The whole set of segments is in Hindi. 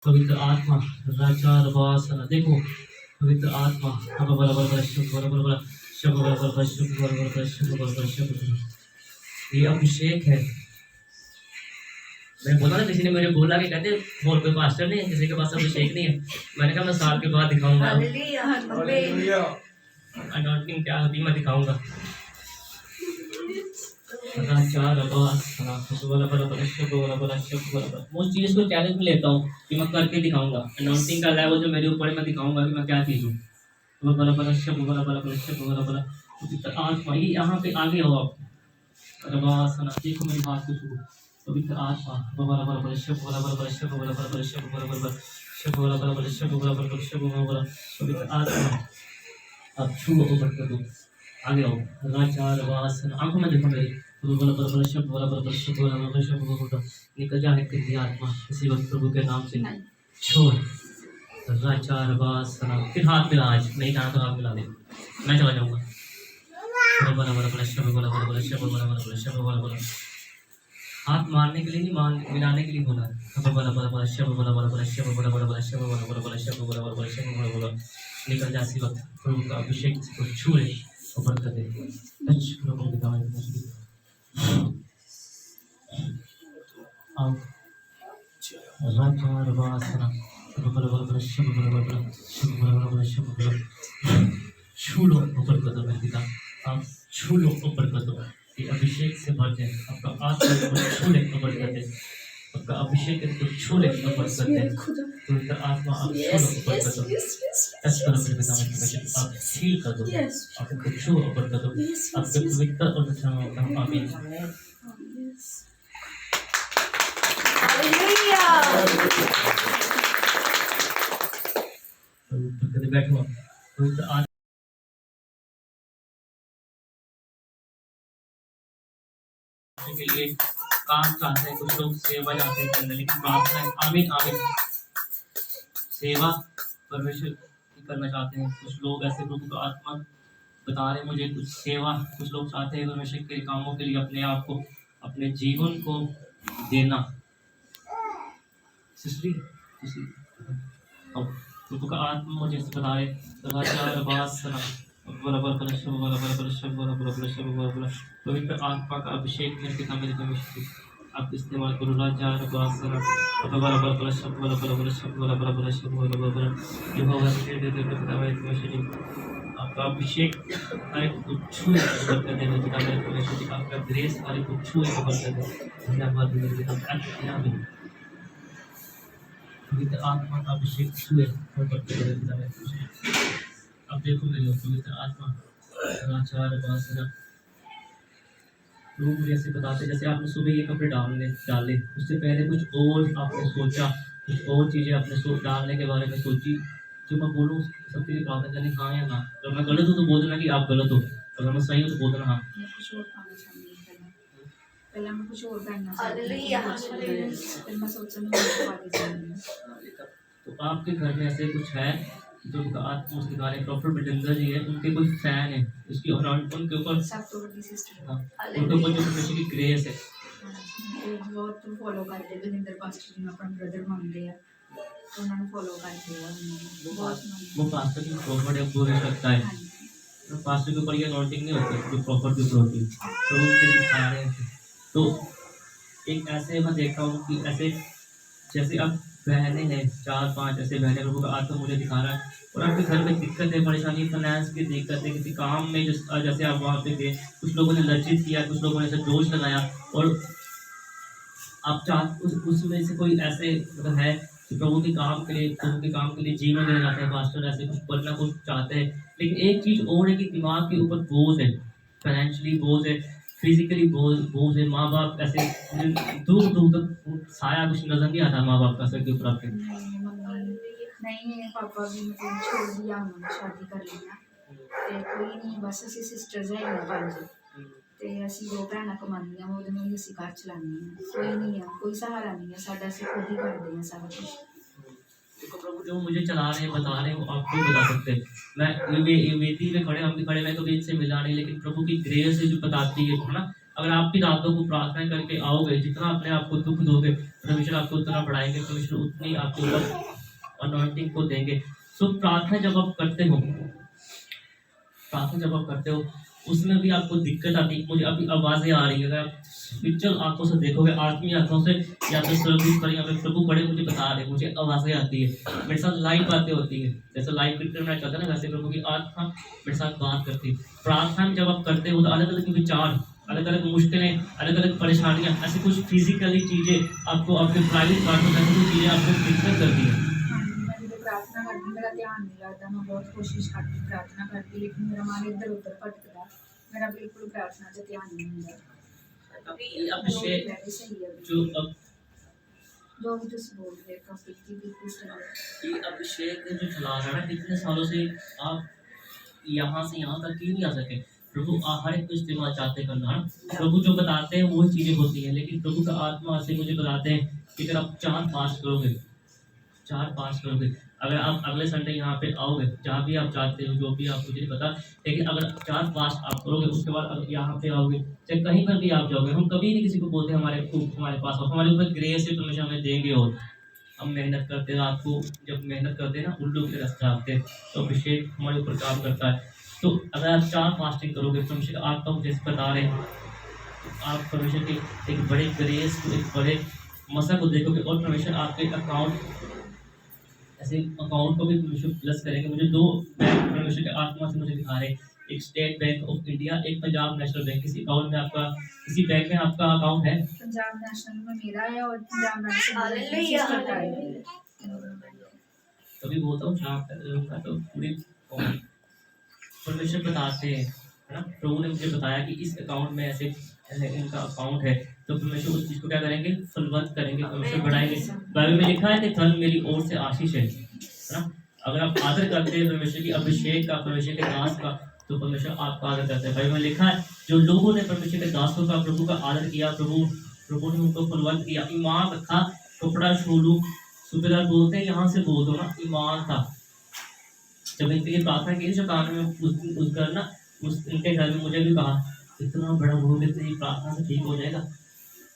पवित्र आत्मा राजा रवासना देखो पवित्र आत्मा अब बराबर बराबर बराबर शब बराबर शब बराबर शब बराबर शब ये अभिषेक है। मैंने बोला ना, किसी ने मुझे बोला कि कहते और कोई पास्टर नहीं है, किसी के पास अभिषेक नहीं है। मैंने कहा मैं साल के बाद दिखाऊंगा अनॉइंटिंग क्या होती मैं दिखाऊंगा। मैं उस चीज को चैलेंज में लेता हूँ कि मैं करके दिखाऊंगा। अनॉइंटिंग का लेवल जो मेरे ऊपर है मैं दिखाऊंगा कि मैं क्या चीज हूँ। आत्मा ये यहाँ पे आगे हो आप देखो मेरी बात को सुनो। पवित्र आत्मा पवित्र आत्मा अब छुओ ऊपर कर दो आगे आओ राचार वासन आंखों में देखो मेरी निकल जाए तेरी आत्मा इसी वक्त प्रभु के नाम से छोड़ राचार वासन। फिर हाथ मिला, आज नहीं कहा तो हाथ मिला दे, मैं चला जाऊंगा। हाथ मारने के लिए नहीं, मान मिलाने के लिए बोला है। निकल जा इसी वक्त प्रभु का अभिषेक को छूए और बरकत दे। आओ छू लो ऊपर कदम है पिता, आप छू लो ऊपर कदम। ये अभिषेक से भर जाए आपका आत्मा को छू ले ऊपर कर दे, आपका अभिषेक को छू ले ऊपर कर दे। पवित्र आत्मा आप छू लो ऊपर कर दो। ऐसा करो मेरे पिता में आप फील कर दो, आपको छू ऊपर कर दो, आपके पवित्र और अच्छा होगा। आमीन। बैठो पवित्र आत्मा के लिए काम चाहते हैं, कुछ लोग सेवा चाहते हैं करने, लेकिन प्रार्थना है। आमीन आमीन। सेवा परमेश्वर की करना चाहते हैं कुछ लोग ऐसे, प्रभु का आत्मा बता रहे मुझे कुछ सेवा कुछ लोग चाहते हैं परमेश्वर के कामों के लिए अपने आप को अपने जीवन को देना। सिस्टरी प्रभु का आत्मा मुझे बता रहे पवित्र आत्मा का अभिषेक मेरे पिता मेरे परमेश्वर आप इस्तेमाल करो। आपका अभिषेक हर एक को छूए कर दे मेरे पिता मेरे परमेश्वर, आपका ग्रेस हर एक को छूए कर दे। धन्यवाद मेरे पिता। पवित्र आत्मा का अभिषेक छुए और बरकत दे पिता मेरे परमेश्वर। अब देखो मेरे पवित्र आत्मा आचार वासना लोग मुझे ऐसे बताते जैसे आपने सुबह ये कपड़े डाले उससे पहले कुछ और आपने सोचा, कुछ और चीजें आपने डालने के बारे में सोची। जो मैं बोलूँ सबके लिए प्रार्थना करनी हाँ या ना। अगर मैं गलत हूँ तो बोल देना कि आप गलत हो, अगर मैं सही हूँ तो बोल देना हाँ। पहले मैं कुछ और पहनना फिर मैं सोचा तो आपके घर में ऐसे कुछ है जो आत्मा उसके गाने प्रॉफिट बिल्डर जी है, उनके कोई फैन है उसकी और उनके ऊपर सबसे बड़ी सिस्टर उनके ऊपर जो परमेश्वर की ग्रेस है बहुत फॉलो करते हैं। विनिंदर पास्टर जी अपना ब्रदर मानते हैं तो उन्होंने फॉलो करते हैं वो पास्टर की प्रॉफिट है पूरी लगता है। पास्टर के ऊपर ये अनॉइंटिंग नहीं होती जो प्रॉफिट के ऊपर होती है, तो उनके दिखा रहे हैं। तो एक ऐसे मैं देखा हूँ कि ऐसे जैसे अब बहनें हैं 4-5 ऐसे बहनें लोगों का आत्मा मुझे दिखा रहा है और आपके घर में दिक्कत है, परेशानी, फाइनेंस की दिक्कत है, किसी काम में जैसे आप वहाँ पे गए, कुछ लोगों ने लज्जित किया, कुछ लोगों ने ऐसे जोश लगाया और आप उसमें से कोई ऐसे मतलब है कि प्रभु के काम के लिए जीवन देना चाहते हैं पास्टर, ऐसे कुछ करना कुछ चाहते हैं, लेकिन एक चीज़ और है कि दिमाग के ऊपर बोझ है, फाइनेंशियली बोझ है, फिजिकली बोझ है। माँ बाप ऐसे दूर दूर तक साया कुछ नजर नहीं आता माँ बाप का सर के ऊपर आपके। नहीं पापा भी मतलब छोड़ दिया, उन्होंने शादी कर लिया ते कोई नहीं, बस असी सिस्टर्स है 5 ते असी 2 भैन कमांदियां ओहदे नाल असी घर चलाने, कोई नहीं है, कोई सहारा नहीं है साडा, असी खुद ही करते हैं सारा कुछ। देखो प्रभु जो मुझे चला रहे हैं बता रहे हैं वो आपको बता सकते हैं। मैं वेदी में खड़े हम भी खड़े, मैं कभी इनसे मिला नहीं, लेकिन प्रभु की ग्रेस जो बताती है ना, अगर आप भी रातों को प्रार्थना करके आओगे, जितना अपने आप को दुख दोगे परमेश्वर आपको उतना बढ़ाएंगे, परमेश्वर उतनी आपके ऊपर अनॉइंटिंग को देंगे। सो प्रार्थना जब आप करते हो, उसमें भी आपको दिक्कत आती है। मुझे अभी आवाज़ें आ रही है, अगर आप स्पिरिचुअल आंखों से देखोगे, आत्मीय आंखों से, या तो सर्विस पर, या फिर प्रभु बड़े मुझे बता रहे, मुझे आवाज़ें आती है, मेरे साथ लाइव बातें होती है, जैसे लाइव कीर्तन में चलता है ना, वैसे प्रभु की आत्मा मेरे साथ बात करती है। प्रार्थना में जब आप करते हो तो अलग अलग विचार, अलग अलग मुश्किलें, अलग अलग परेशानियाँ, ऐसी कुछ फिजिकली चीज़ें आपको, आपके प्राइवेट पार्ट में ऐसी कुछ चीज़ें आपको दिक्कत करती है। मैं जब प्रार्थना करती, मेरा ध्यान नहीं रहता, मैं बहुत कोशिश करती प्रार्थना करती, लेकिन मेरा मन इधर उधर भटकता, मेरा बिल्कुल प्रार्थना से ध्यान नहीं रहता। अभिषेक सही है, जो अब जो भी तुम बोल रहे हो टॉपिक की बिल्कुल सही है। ये अभिषेक जो चला रहा है ना, इतने सालों से आप यहाँ से यहाँ तक क्यों नहीं आ सके? प्रभु हर एक को इस्तेमाल चाहते करना है। प्रभु जो बताते हैं वो चीजें होती हैं, लेकिन प्रभु का आत्मा से मुझे बताते हैं कि अगर आप 4-5 करोगे, अगर आप अगले संडे यहाँ पे आओगे, जहाँ भी आप चाहते हो, जो भी आप, मुझे नहीं पता, लेकिन अगर 4-5 आप करोगे, उसके बाद अगर यहाँ पे आओगे, चाहे कहीं पर भी आप जाओगे, हम कभी नहीं किसी को बोलते हमारे पास आओ, हमारे ऊपर ग्रेस है, परमेश्वर हमें देंगे। और हम मेहनत करते हैं, आपको जब मेहनत करते हैं ना, उल्लू के रास्ते आते हैं, तो अभिषेक हमारे ऊपर काम करता है। तो अगर आप 4 फास्टिंग करोगे, परमेश्वर आपका जैसे बता रहे हैं, आप परमेश्वर के एक बड़े ग्रेस को, एक बड़े मसा को देखोगे, और परमेश्वर आपके अकाउंट को भी परमेश्वर प्लस करेंगे। मुझे 2 बैंक परमेश्वर के आत्मा से मुझे दिखा रहे हैं, एक स्टेट बैंक ऑफ इंडिया, एक पंजाब नेशनल बैंक। किसी अकाउंट में आपका, किसी बैंक में आपका अकाउंट है? पंजाब नेशनल में मेरा है, और पंजाब नेशनल का है। तभी बोलता हूँ का तो पूरी परमेश्वर बताते हैं, है ना। प्रभु ने मुझे बताया कि इस अकाउंट में ऐसे इनका अकाउंट है, तो परमेश्वर उस चीज को क्या करेंगे? फलवंत करेंगे, परमेश्वर बढ़ाएंगे। बाइबल में लिखा है कि धन मेरी ओर से आशीष है ना। अगर आप आदर करते हैं परमेश्वर की अभिषेक का, परमेश्वर के दास का, तो परमेश्वर आपका आदर करते हैं। बाइबल में लिखा है, जो लोगों ने परमेश्वर के दासों का, प्रभु का आदर किया, प्रभु ने उनको फलवंत किया, ईमान रखा, कपड़ा छोड़ू, सूबेदार बोलते हैं, यहाँ से बोल दो ना, ईमान था। जब इनके लिए प्रार्थना की शैतान में उनके घर में मुझे भी कहा, इतना बड़ा भूल है, तेरी प्रार्थना से ठीक हो जाएगा।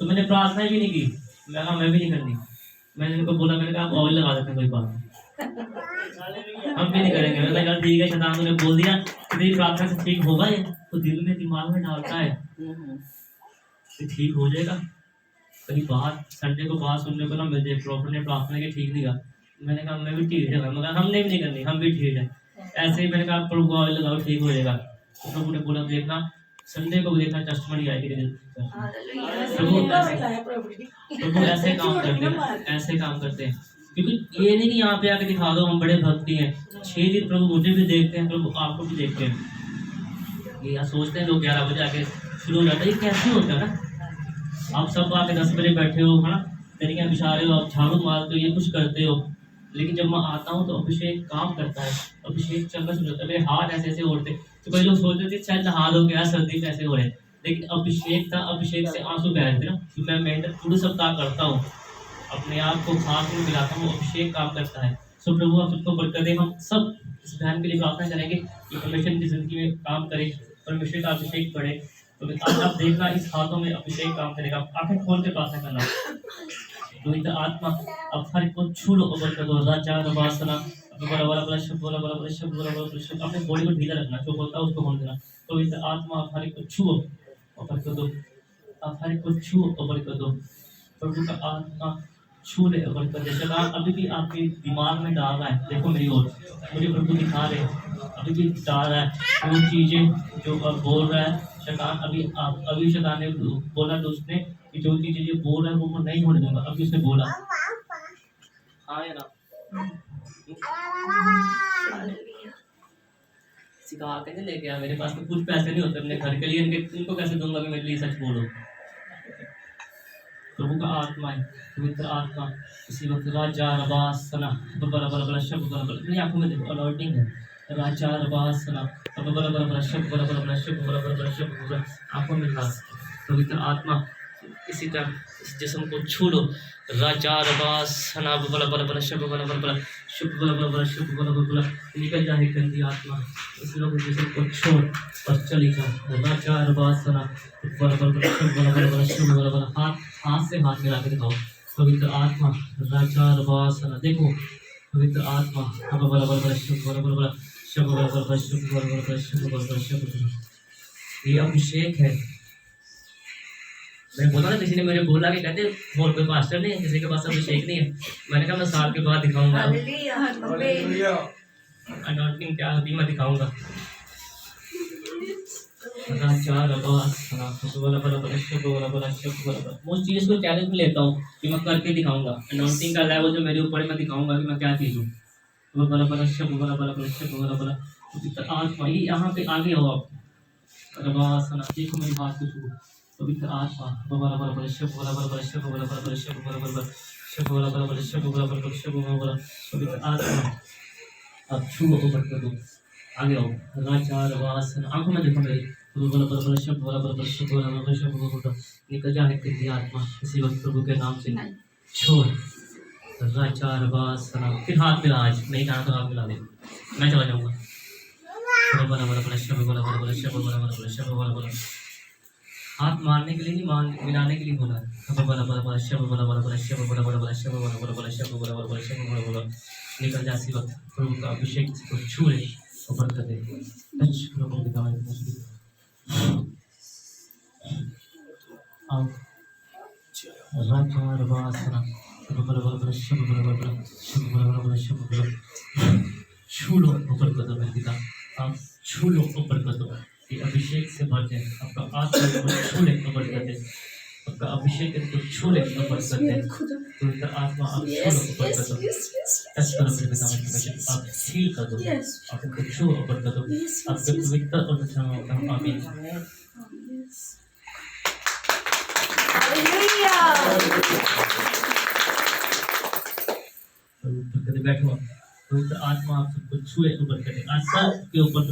तो मैंने प्रार्थना भी नहीं की, मैं कहा मैं भी नहीं करनी। मैंने इनको बोला, मैंने कहा आप ऑयल लगा देते हैं, कोई बात नहीं, हम भी नहीं करेंगे। मैंने कहा ठीक है, शैतान ने बोल दिया कि तेरी प्रार्थना से ठीक होगा, ये तो दिल में दिमाग में डालता है कि ठीक हो जाएगा। कहीं बात संडे को बात सुनने को ना मिल जाए, प्रॉफिट ने प्रार्थना के ठीक दिया। मैंने कहा मैं भी ठीक है, मगर हमने भी नहीं करनी, हम भी ठीक है। ऐसे ही मैंने कहा प्रभु को ऑयल लगाओ, ठीक हो जाएगा। तो प्रभु ने बोला देखना संडे को देखना टेस्टमनी आएगी। प्रभु ऐसे काम करते हैं, क्योंकि ये नहीं कि यहाँ पे आके दिखा दो हम बड़े भक्ति हैं। 6 दिन प्रभु मुझे भी देखते हैं, प्रभु आपको भी देखते हैं। ये यहाँ सोचते हैं लोग 11 बजे आके शुरू हो जाता है, ये कैसे होता है ना। आप सब आके 10 बजे बैठे हो, है ना, तरीके बिछा रहे हो, आप झाड़ू मारते हो, ये कुछ करते हो, लेकिन जब मैं आता हूँ तो अभिषेक काम करता है, अभिषेक चलना शुरू होता है। मेरे हाथ ऐसे ऐसे उड़ते, तो कई लोग सोचते थे शायद नहा दो क्या, सर्दी में ऐसे हो रहे, लेकिन अभिषेक था, अभिषेक से आंसू बह रहे थे ना। तो मैं मेहनत पूरे सप्ताह करता हूँ, अपने आप को खास में मिलाता हूँ, अभिषेक काम करता है। सो प्रभु आप सबको बरकत दे। हम सब इस बहन के लिए प्रार्थना करेंगे कि परमेश्वर की जिंदगी में काम करे, परमेश्वर का अभिषेक बढ़े। तो आप देखना इस हाथों में अभिषेक काम करेगा। आंखें खोल के प्रार्थना करना। पवित्र आत्मा अब हर को छू लो, बरकत दो। राजा रबासना बोला बोला बोला शब्द बोला बोला बोला शब्द बोला बोला शब्द, अपने बॉडी को ढीला रखना, जो बोलता है उसको होने देना। पवित्र आत्मा आप हर को छू और बरकत दो, आप हर को छू और बरकत दो। प्रभु का आत्मा छू ले और बरकत दे। शैतान अभी भी आपके दिमाग में डाल रहा है, देखो मेरी ओर, मुझे प्रभु दिखा रहे, अभी भी डाल रहा है वो चीज़ें जो बोल रहा है शैतान। अभी शैतान ने बोला दोस्त ने कि जो चीज़ें ये बोल रहा है वो मैं नहीं होने दूंगा। अभी उसने बोला हाँ या ना, सिखा के नहीं लेके आ, मेरे पास तो कुछ पैसे नहीं होते अपने घर के लिए, इनको कैसे दूंगा कि मेरे लिए सच बोलो। प्रभु का आत्मा है, पवित्र आत्मा इसी वक्त राजा रबासना बड़ा बड़ा बड़ा शब्द बड़ा बड़ा, अपनी आंखों में देखो अलर्टिंग है। राजा रबासना बड़ा बड़ा बड़ा शब्द बड़ा बड़ा बड़ा शब्द बड़ा बड़ा बड़ा शब्द आंखों में था। पवित्र आत्मा इसी तरह इस जिस्म को छू लो। राजा रबासना बड़ा बड़ा बड़ा शब्द बड़ा बड़ा बड़ा शब्द बड़ा बड़ा बड़ा शब्द बड़ा बड़ा बड़ा, निकल जाए गंदी आत्मा इस लोग जिस्म को छोड़ और चली जा। राजा रबासना बड़ा बड़ा बड़ा शब्द बड़ा बड़ा बड़ा शब्द बड़ा बड़ा, हाथ से हाथ मिला के दिखाओ। पवित्र आत्मा राचार वासना देखो पवित्र आत्मा अब बड़ा बड़ा बड़ा शुभ बड़ा बड़ा बड़ा शुभ बड़ा बड़ा बड़ा शुभ बड़ा बड़ा बड़ा शुभ बड़ा बड़ा शुभ ये अभिषेक है। मैं बोला ना किसी ने मुझे बोला कि कहते और कोई पास्टर नहीं है किसी के पास अभिषेक नहीं है। मैंने कहा मैं साल के बाद दिखाऊंगा अनॉइंटिंग क्या होती है मैं दिखाऊंगा। मैं उस चीज को चैलेंज में लेता हूँ कि मैं करके दिखाऊंगा। अनॉइंटिंग का लेवल जो मेरे ऊपर है मैं दिखाऊंगा कि मैं क्या चीज हूँ। बड़ा बड़ा शब्द बड़ा बड़ा बड़ा शब्द बड़ा बड़ा आत्मा ये यहाँ पे आगे हो आप देखो मेरी बात को सुनो। पवित्र आत्मा बड़ा बड़ा बड़ा शब्द बड़ा बड़ा बड़ा शब्द बड़ा बड़ा बड़ा शब्द बड़ा बड़ा शब्द बड़ा बड़ा बड़ा शब्द बड़ा बड़ा बड़ा शब्द बड़ा बड़ा पवित्र आत्मा अब छुओ ऊपर कर दो आगे आओ राचार वासन आंखों में देखो मेरी बड़ा बड़ा बड़ा शब्द बड़ा बड़ा बड़ा शब्द बड़ा बड़ा शब्द बड़ा बड़ा निकल जाए तेरी आत्मा इसी वक्त प्रभु के नाम से छोड़ राचार वासन फिर हाथ मिला आज नहीं कहा तो हाथ मिला दे मैं चला जाऊंगा। बड़ा बड़ा बड़ा शब्द बड़ा बड़ा बड़ा शब्द बड़ा बड़ा बड़ा शब्द बड़ा बड़ा हाथ मारने के लिए नहीं मान मिलाने के लिए बोला है। बड़ा बड़ा बड़ा शब्द बड़ा बड़ा बड़ा शब्द बड़ा बड़ा बड़ा शब्द बड़ा बड़ा बड़ा शब्द बड़ा बड़ा बड़ा शब्द बड़ा बड़ा निकल जा इसी वक्त प्रभु का अभिषेक को छू ले ऊपर कर दे टच प्रभु के दामन में आओ राचार वासना बड़ा बड़ा बड़ा शब्द बड़ा बड़ा बड़ा शब्द बड़ा बड़ा बड़ा शब्द बड़ा छू लो ऊपर कर दो मेरे पिता आप छू लो ऊपर कर दो ये अभिषेक से भर जाए आपका आत्मा को छू ले ऊपर कर दे आपका अभिषेक को छू ले ऊपर कर दे पवित्र आत्मा आप छू लो ऊपर कर दो टच करो मेरे पिता में आप फील कर दो आपको छू ऊपर कर दो आपके पवित्र और अच्छा आमीन। बैठो पवित्र आत्मा आप सबको छुए ऊपर करे आज सबके ऊपर